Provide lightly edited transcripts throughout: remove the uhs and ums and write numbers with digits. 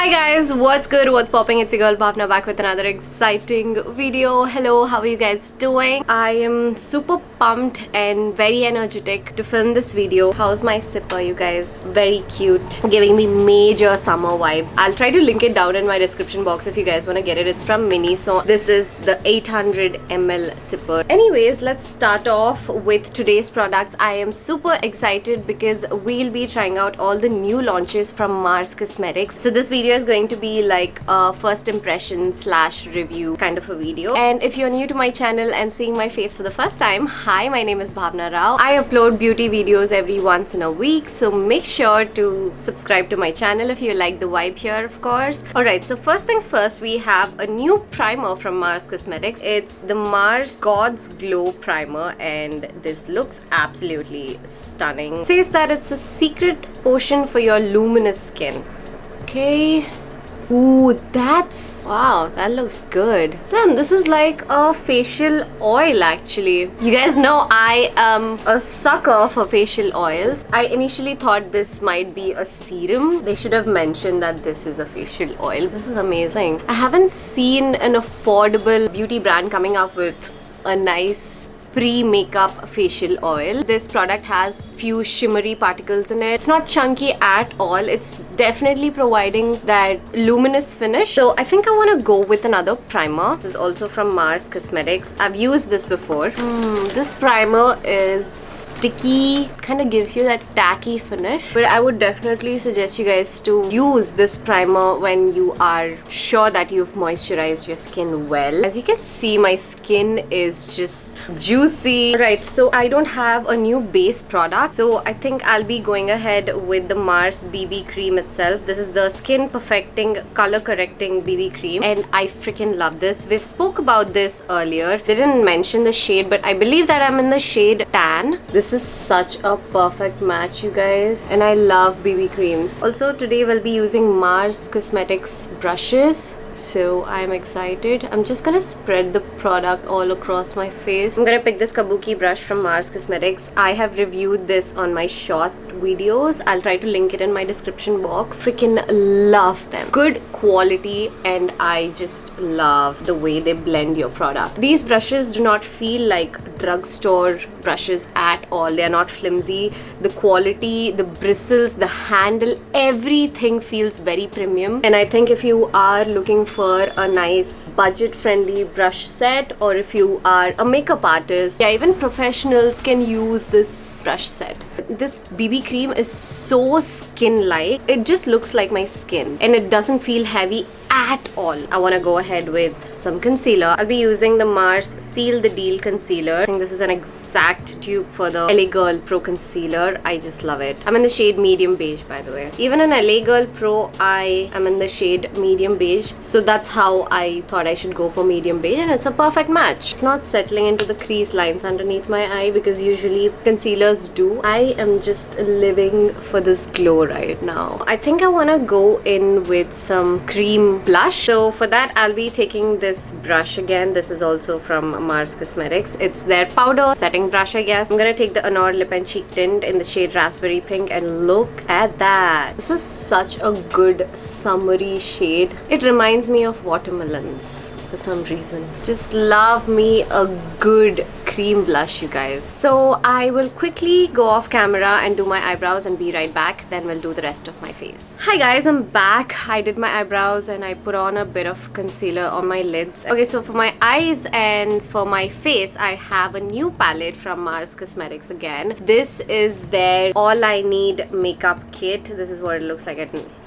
Hi guys, what's good? What's popping? It's your girl Bhavna back with another exciting video. Hello, how are you guys doing? I am super pumped and very energetic to film this video. How's my sipper, you guys? Very cute, giving me major summer vibes. I'll try to link it down in my description box if you guys want to get it. It's from Mini, so this is the 800 ml sipper. Anyways, let's start off with today's products. I am super excited because we'll be trying out all the new launches from Mars Cosmetics. So this video is going to be like a first impression slash review kind of a video. And if you're new to my channel and seeing my face for the first time, hi, my name is Bhavna Rao. I upload beauty videos every once in a week, so make sure to subscribe to my channel if you like the vibe here, of course. Alright, so first things first, we have a new primer from Mars Cosmetics. It's the Mars God's Glow Primer, and this looks absolutely stunning. It says that it's a secret potion for your luminous skin. Okay. Ooh, wow, that looks good. Damn, this is like a facial oil actually. You guys know I am a sucker for facial oils. I initially thought this might be a serum. They should have mentioned that this is a facial oil. This is amazing. I haven't seen an affordable beauty brand coming up with a nice pre-makeup facial oil. This product has few shimmery particles in it. It's not chunky at all. It's definitely providing that luminous finish. So I think I want to go with another primer. This is also from Mars Cosmetics. I've used this before. This primer is sticky, kind of gives you that tacky finish, but I would definitely suggest you guys to use this primer when you are sure that you've moisturized your skin well. As you can see, my skin is just juicy. Right, so I don't have a new base product, so I think I'll be going ahead with the Mars BB cream itself. This is the skin perfecting color correcting BB cream, and I freaking love this. We've spoke about this earlier. They didn't mention the shade, but I believe that I'm in the shade tan. This is such a perfect match, you guys, and I love BB creams. Also, today we'll be using Mars Cosmetics brushes, so I'm excited. I'm just gonna spread the product all across my face. I'm gonna pick this kabuki brush from Mars Cosmetics. I have reviewed this on my short videos. I'll try to link it in my description box. Freaking love them. Good quality, and I just love the way they blend your product. These brushes do not feel like drugstore brushes at all. They are not flimsy. The quality, the bristles, the handle, everything feels very premium. And I think if you are looking for a nice budget friendly brush set, or if you are a makeup artist, yeah, even professionals can use this brush set. This BB cream is so skin like. It just looks like my skin, and it doesn't feel heavy at all. I want to go ahead with some concealer. I'll be using the Mars Seal the Deal concealer. I think this is an exact dupe for the LA Girl Pro concealer. I just love it. I'm in the shade medium beige, by the way. Even in LA Girl Pro, I am in the shade medium beige, so that's how I thought I should go for medium beige, and it's a perfect match. It's not settling into the crease lines underneath my eye because usually concealers do. I am just living for this glow right now. I think I want to go in with some cream blush. So for that, I'll be taking this brush again. This is also from Mars Cosmetics. It's their powder setting brush, I guess. I'm gonna take the Honor Lip and Cheek Tint in the shade Raspberry Pink, and look at that. This is such a good summery shade. It reminds me of watermelons for some reason. Just love me a good cream blush, you guys. So I will quickly go off camera and do my eyebrows and be right back. Then we'll do the rest of my face. Hi guys, I'm back. I did my eyebrows and I put on a bit of concealer on my lids. Okay, so for my eyes and for my face, I have a new palette from Mars Cosmetics again. This is their All I Need makeup kit. This is what it looks like.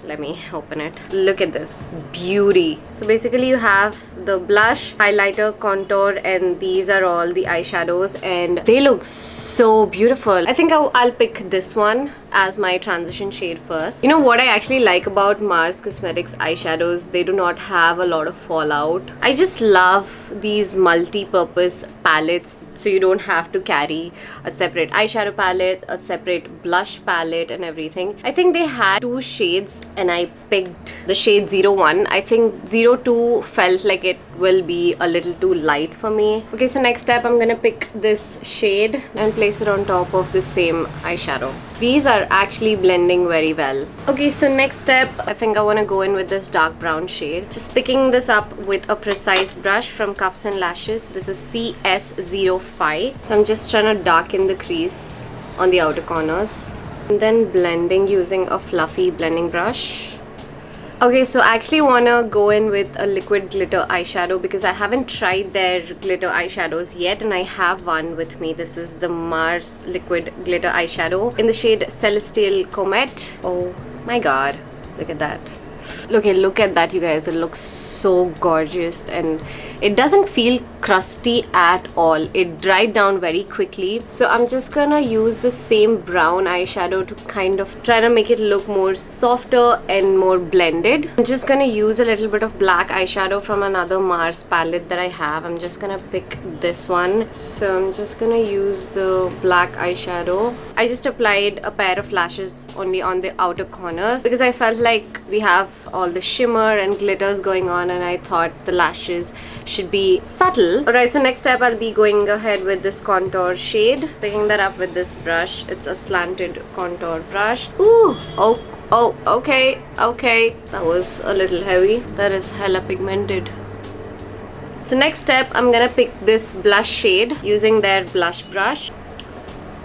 Let me open it. Look at this beauty. So basically you have the blush, highlighter, contour, and these are all the eyeshadows, and they look so beautiful. I think I'll pick this one as my transition shade first. You know what I actually like about Mars Cosmetics eyeshadows? They do not have a lot of fallout. I just love these multi-purpose palettes, so you don't have to carry a separate eyeshadow palette, a separate blush palette, and everything. I think they had two shades and I picked the shade 01. I think 02 felt like it will be a little too light for me. Okay, so next step, I'm gonna pick this shade and place it on top of the same eyeshadow. These are actually blending very well. Okay, so next step, I think I want to go in with this dark brown shade. Just picking this up with a precise brush from Cuffs and Lashes. This is CS05. So I'm just trying to darken the crease on the outer corners. And then blending using a fluffy blending brush. Okay, so I actually want to go in with a liquid glitter eyeshadow because I haven't tried their glitter eyeshadows yet, and I have one with me. This is the Mars liquid glitter eyeshadow in the shade Celestial Comet. Oh my god, look at that. Okay, look at that, you guys. It looks so gorgeous and it doesn't feel crusty at all. It dried down very quickly. So I'm just gonna use the same brown eyeshadow to kind of try to make it look more softer and more blended. I'm just gonna use a little bit of black eyeshadow from another Mars palette that I have. I'm just gonna pick this one. So I'm just gonna use the black eyeshadow. I just applied a pair of lashes only on the outer corners because I felt like we have all the shimmer and glitters going on, and I thought the lashes should be subtle. Alright, so next step, I'll be going ahead with this contour shade, picking that up with this brush. It's a slanted contour brush. Ooh, okay, that was a little heavy. That is hella pigmented. So next step, I'm gonna pick this blush shade using their blush brush.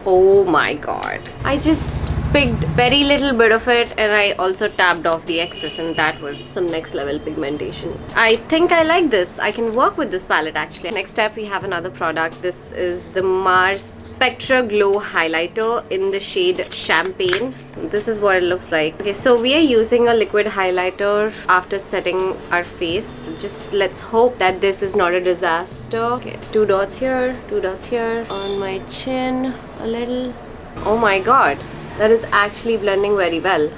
Oh my god, I just picked very little bit of it, and I also tapped off the excess, and that was some next level pigmentation. I think I like this. I can work with this palette actually. Next step, we have another product. This is the Mars Spectra Glow Highlighter in the shade Champagne. This is what it looks like. Okay, so we are using a liquid highlighter after setting our face. So just let's hope that this is not a disaster. Okay, 2 dots here, 2 dots here on my chin a little. Oh my god, that is actually blending very well.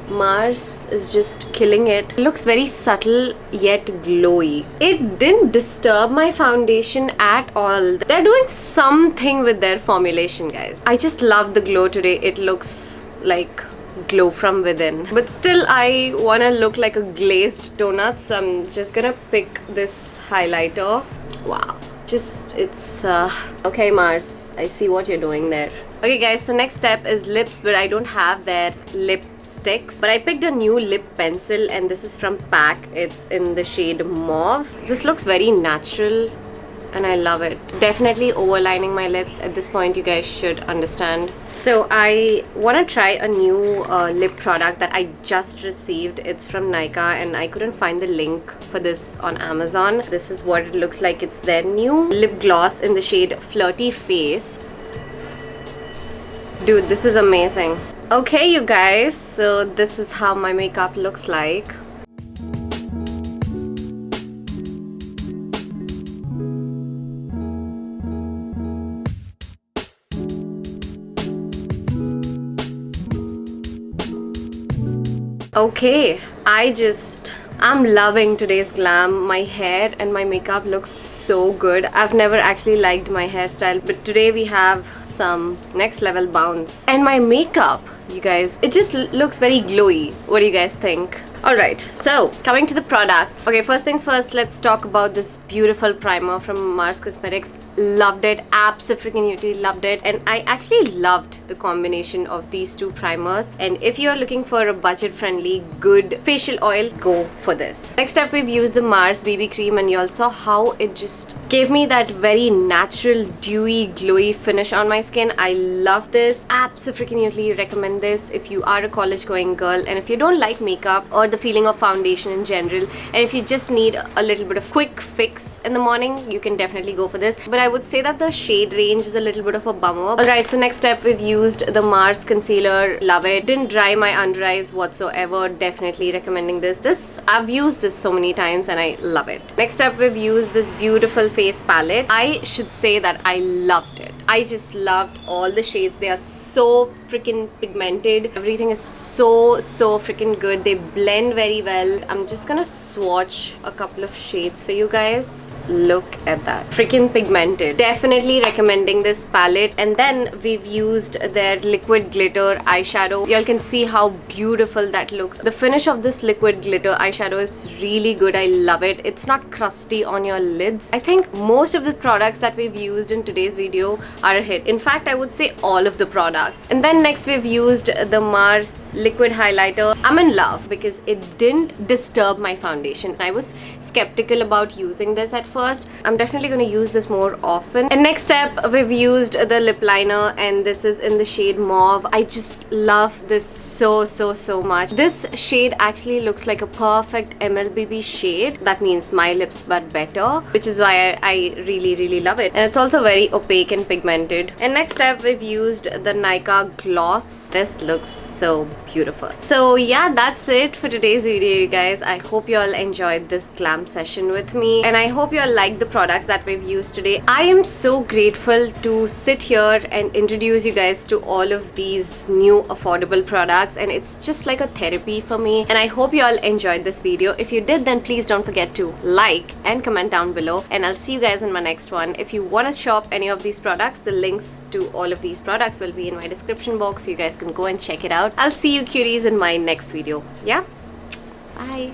Mars is just killing it. It looks very subtle yet glowy. It didn't disturb my foundation at all. They're doing something with their formulation, guys. I just love the glow today. It looks like glow from within, but still I want to look like a glazed donut, so I'm just gonna pick this highlighter. Wow, just it's okay, Mars, I see what you're doing there. Okay guys, so next step is lips, but I don't have their lipsticks, but I picked a new lip pencil, and this is from PAC. It's in the shade Mauve. This looks very natural and I love it. Definitely overlining my lips at this point, you guys should understand. So I want to try a new lip product that I just received. It's from Nykaa, and I couldn't find the link for this on Amazon. This is what it looks like. It's their new lip gloss in the shade Flirty Face. Dude, this is amazing. Okay, you guys, so this is how my makeup looks like. Okay, I'm loving today's glam. My hair and my makeup looks so good. I've never actually liked my hairstyle, but today we have some next level bounce. And my makeup, you guys, it just looks very glowy. What do you guys think? Alright, so coming to the products. Okay, first things first, let's talk about this beautiful primer from Mars Cosmetics. Loved it, absolutely loved it, and I actually loved the combination of these two primers. And if you're looking for a budget-friendly, good facial oil, go for this. Next up, we've used the Mars BB cream, and you all saw how it just gave me that very natural, dewy, glowy finish on my skin. I love this. Absolutely recommend this if you are a college-going girl, and if you don't like makeup or the feeling of foundation in general, and if you just need a little bit of quick fix in the morning, you can definitely go for this. But I would say that the shade range is a little bit of a bummer. Alright, so next step, we've used the Mars concealer. Love it. Didn't dry my under eyes whatsoever. Definitely recommending this. I've used this so many times and I love it. Next up, we've used this beautiful face palette. I should say that I loved it. I just loved all the shades. They are so freaking pigmented. Everything is so freaking good. They blend very well. I'm just gonna swatch a couple of shades for you guys. look at that. Freaking pigmented. Definitely recommending this palette. And then we've used their liquid glitter eyeshadow. Y'all can see how beautiful that looks. The finish of this liquid glitter eyeshadow is really good. I love it. It's not crusty on your lids. I think most of the products that we've used in today's video are a hit. In fact, I would say all of the products. And then next we've used the Mars liquid highlighter. I'm in love because it didn't disturb my foundation. I was skeptical about using this at first. I'm definitely going to use this more often. And next step, we've used the lip liner, and this is in the shade Mauve. I just love this so much. This shade actually looks like a perfect MLBB shade. That means my lips but better, which is why I really love it. And it's also very opaque and pigmented. And next up, we've used the Nykaa gloss. This looks so beautiful. So yeah, that's it for today's video, you guys. I hope you all enjoyed this glam session with me, and I hope you all like the products that we've used today. I am so grateful to sit here and introduce you guys to all of these new affordable products, and it's just like a therapy for me. And I hope you all enjoyed this video. If you did, then please don't forget to like and comment down below, and I'll see you guys in my next one. If you want to shop any of these products, the links to all of these products will be in my description box, so you guys can go and check it out. I'll see you cuties in my next video. Yeah, bye.